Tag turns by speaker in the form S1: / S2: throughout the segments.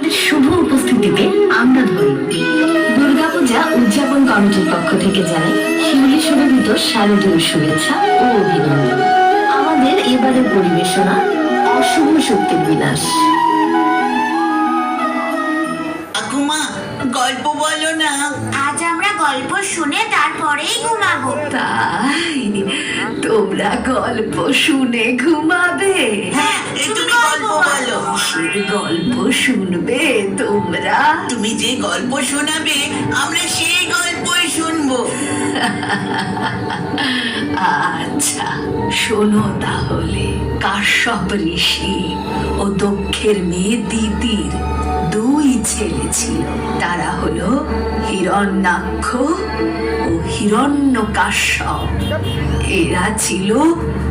S1: আপনাদের শুভ উপস্থিতিতে আমরা ধন্য। দুর্গাপূজা উদযাপন কমিটির পক্ষ থেকে জানাই শিউলি সুরভিত শারদীয় শুভেচ্ছা ও অভিনন্দন। আমাদের এবারের পরিবেশনা অশুভ শক্তির বিনাশ।
S2: ঠাকুমা, গল্প বলো না।
S3: আজ আমরা গল্প শুনে তারপরেই ঘুমাবো।
S1: তাই তোমরা গল্প শুনে ঘুমাবে?
S2: হ্যাঁ, তুমি গল্প বলো।
S1: কিসের গল্প শুনবে তোমরা?
S2: তুমি যে গল্প শোনাবে আমরা সেই গল্পই শুনবো।
S1: আচ্ছা শোনো তাহলে। কাশ্যপ ঋষি ও দক্ষের মেয়ে দিতির দুই ছেলে ছিল। তারা হলো হিরণ্যাক্ষ ও হিরণ্যকাশ্যপ। এরা ছিল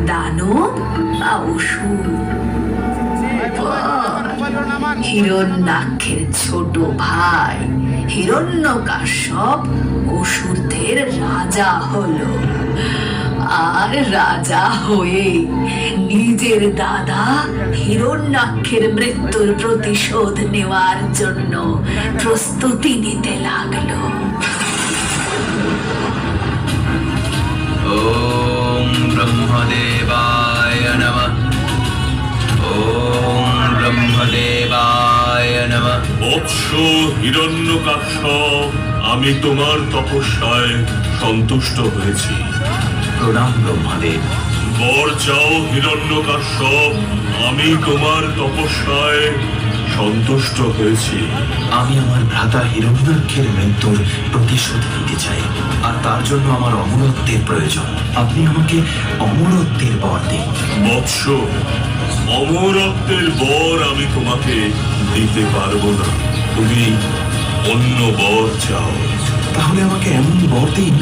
S1: দানব বা অসুর। হিরণ্যাক্ষের ছোট ভাই হিরণ্যকাশ্যপ অসুরদের রাজা হলো। আর রাজা হয়ে নিজের দাদা হিরণ্যাক্ষের মৃত্যুর প্রতিশোধ নেওয়ার জন্য প্রস্তুতি নিতে লাগলো।
S4: ওম ব্রহ্মদেবায় নমঃ। ওম ব্রহ্মদেবায় নমঃ।
S5: বৎস হিরণ্যকাশ্যপ, আমি তোমার তপস্যায় সন্তুষ্ট হয়েছি।
S4: প্রণাম ব্রহ্মদেব।
S5: বর চাও হিরণ্যকাশ্যপ, আমি তোমার তপস্যায় সন্তুষ্ট হয়েছি।
S4: আমি আমার ভ্রাতা হিরণ্যাক্ষের মৃত্যুর প্রতিশোধ নিতে চাই, আর তার জন্য আমার অমরত্বের প্রয়োজন। আপনি আমাকে অমরত্বের বর দিন।
S5: বৎস, অমরত্বের বর আমি তোমাকে দিতে পারবো না। তুমি অন্য বর চাও।
S4: তাহলে আমাকে এমন বর দিন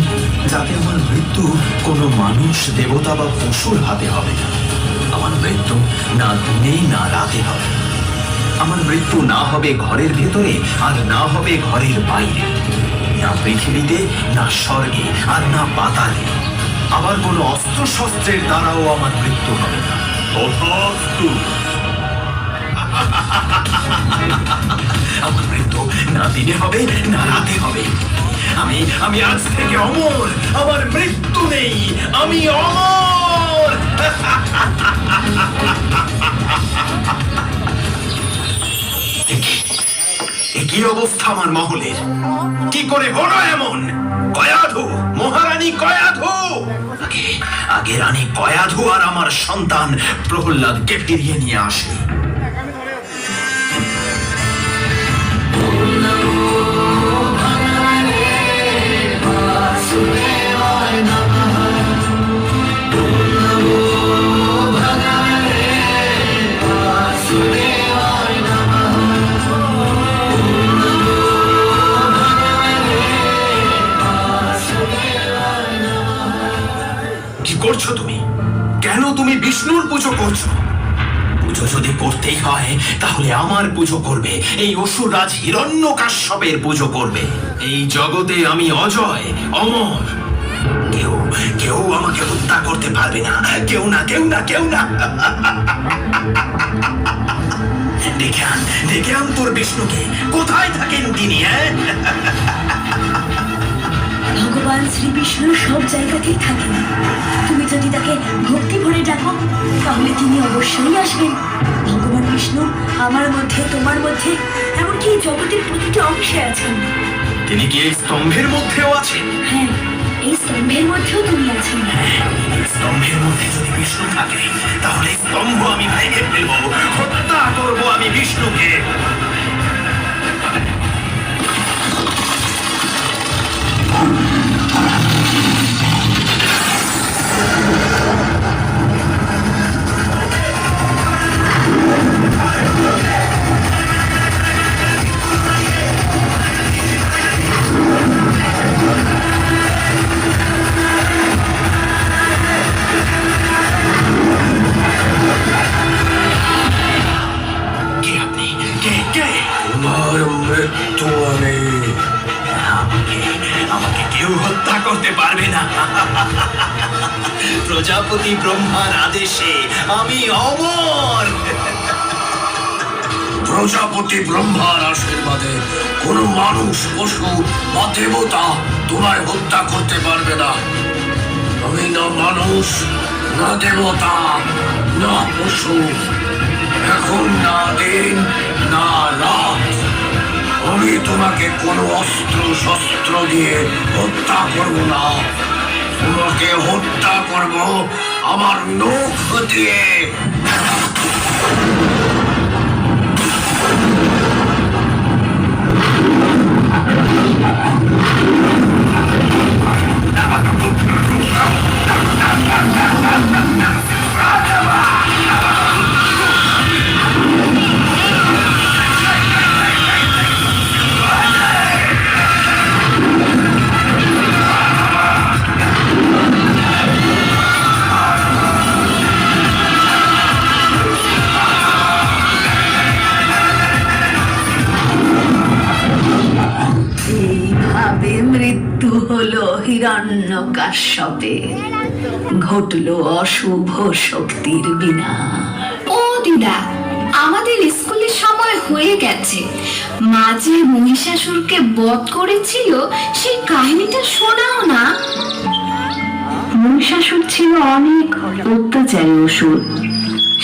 S4: যাতে আমার মৃত্যু কোনো মানুষ, দেবতা বা পশুর হাতে হবে না। আমার মৃত্যু না দিনে না রাতে হবে। আমার মৃত্যু না হবে ঘরের ভেতরে আর না হবে ঘরের বাইরে, না পৃথিবীতে না স্বর্গে আর না পাতালে। আবার কোনো অস্ত্র শস্ত্রের দ্বারাও আমার মৃত্যু হবে না।
S5: তথাস্তু।
S4: আমার মৃত্যু না দিনে হবে না রাতে হবে। আমি আজ থেকে অমর। আমার মৃত্যু নেই, আমি অমর। কি অবস্থা আমার মহলের? কি করে হলো এমন? কয়াধু, মহারানী কয়াধু। আগে রানী কয়াধু আর আমার সন্তান প্রহ্লাদকে ফিরিয়ে নিয়ে আসে। করছো তুমি? কেন তুমি বিষ্ণুর পুজো করছো? পুজো যদি করতেই হয় তাহলে আমার পুজো করবে, এই অসুররাজ হিরণ্যকাশ্যপের পুজো করবে। এই জগতে আমি অজয়, অমর। কেউ আমাকে হত্যা করতে পারবে না। কেউ না, কেউ না, কেউ না। দেখে আন তোর বিষ্ণুকে। কোথায় থাকেন তিনি?
S1: ভগবান শ্রী বিষ্ণু সব জায়গাতেই থাকেন। তুমি যদি তাকে ভক্তি ভরে ডাকো তাহলে তিনি অবশ্যই আসবেন। ভগবান বিষ্ণু আমার মধ্যে, তোমার মধ্যে, এমনকি জগতের প্রতিটি অংশে আছেন।
S4: তিনি কি এই স্তম্ভের মধ্যেও আছেন?
S1: হ্যাঁ, এই স্তম্ভের মধ্যেও তুমি আছেন।
S4: স্তম্ভের মধ্যে যদি বিষ্ণু থাকে তাহলে স্তম্ভ আমি ভেঙে ফেলবো, হত্যা করবো আমি বিষ্ণুকে। তোমার মৃত্যু আমি। আমাকে কেউ হত্যা করতে পারবে না। প্রজাপতি ব্রহ্মার আদেশে আমি অমর। প্রজাপতি ব্রহ্মার আশীর্বাদে কোনো মানুষ, পশু বা দেবতা তোমায় হত্যা করতে পারবে না। আমি না মানুষ, না দেবতা, না পশু, এখন না দিন না রাত। আমি তোমাকে কোনো অস্ত্র শস্ত্র দিয়ে হত্যা করব না। তোমাকে হত্যা করব আমার নখ দিয়ে।
S1: এইভাবে মৃত্যু হলো হিরণ্যকাশ্যপের, ঘটলো অশুভ শক্তির বিনাশ।
S6: ও দিদা, আমাদের স্কুলের সময় হয়ে গেছে। মা যে মহিষাসুরকে বধ করেছিল সেই কাহিনীটা শোনাও না।
S1: মহিষাসুর ছিল অনেক অত্যাচারী অসুর।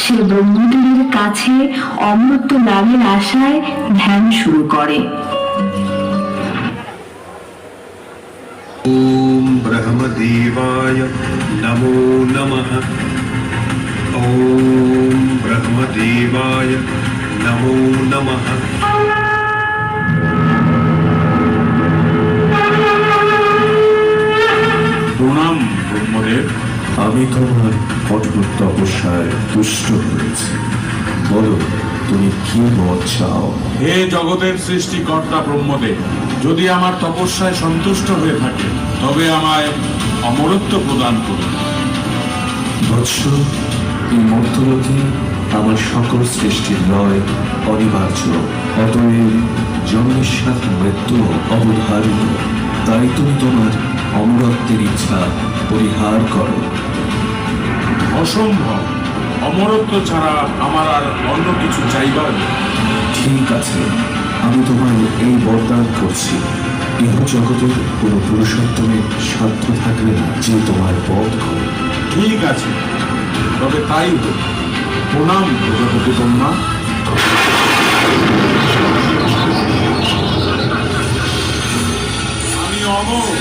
S1: সে ব্রহ্মদেবের কাছে অমৃত লাভের আশায় ধ্যান শুরু করে।
S7: ओम ब्रह्मदेवाय नमो नमः। ओम ब्रह्मदेवाय नमो नमः।
S5: প্রণাম ব্রহ্মদেব।
S8: আমি তোমার কঠোর তপস্যায় তুষ্ট হয়েছি। বলো, তুমি কি বর চাও?
S5: হে জগতের সৃষ্টিকর্তা ব্রহ্মদেব, যদি আমার তপস্যায় সন্তুষ্ট হয়ে থাকে তবে আমায় অমরত্ব প্রদান করুন।
S8: বৎস, এই মর্তলোকে আমার সকল সৃষ্টির লয় অনিবার্য, অতএব জন্মের সাথে মৃত্যু অবধারিত। তাই তুমি তোমার অমরত্বের ইচ্ছা পরিহার করো।
S5: অসম্ভব, অমরত্ব ছাড়া আমার আর অন্য কিছু চাইবার নেই।
S8: ঠিক আছে, আমি তোমার এই বরদান করছি। ইহ জগতের কোনো পুরুষোত্তমের সাধ্য থাকলে যে তোমার বধ করে।
S5: ঠিক আছে, তবে তাই হোক। প্রণাম প্রজাপতি কন্যা। আমি অমর।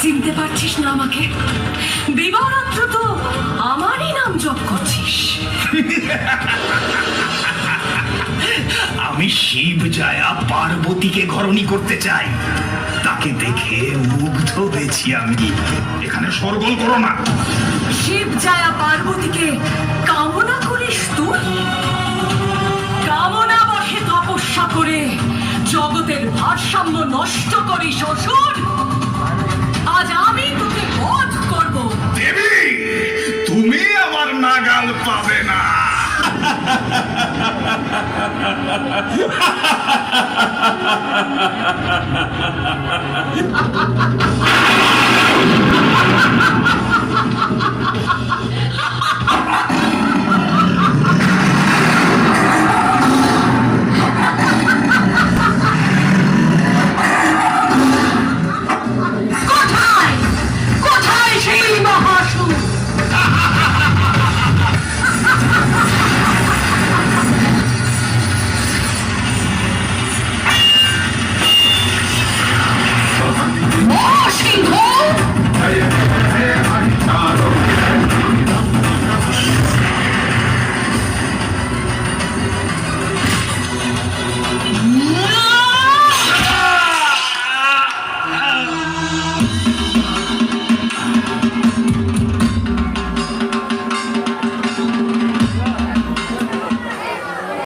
S1: চিনতে পারছিস না আমাকে? দিবারাত্র তো আমারই নাম জপ করছিস।
S9: আমি শিব জায়া পার্বতীকে ঘরণী করতে চাই। তাকে দেখে মুগ্ধ হয়েছি আমি। এখানে শোরগোল করো না।
S1: শিব জায়া পার্বতীকে কামনা করিস তুই? কামনা বশে তপস্যা করে জগতের ভারসাম্য নষ্ট করিস অসুর। আজ আমি তোকে বধ করব।
S9: দেবী, তুমি আমার নাগাল পাবে না।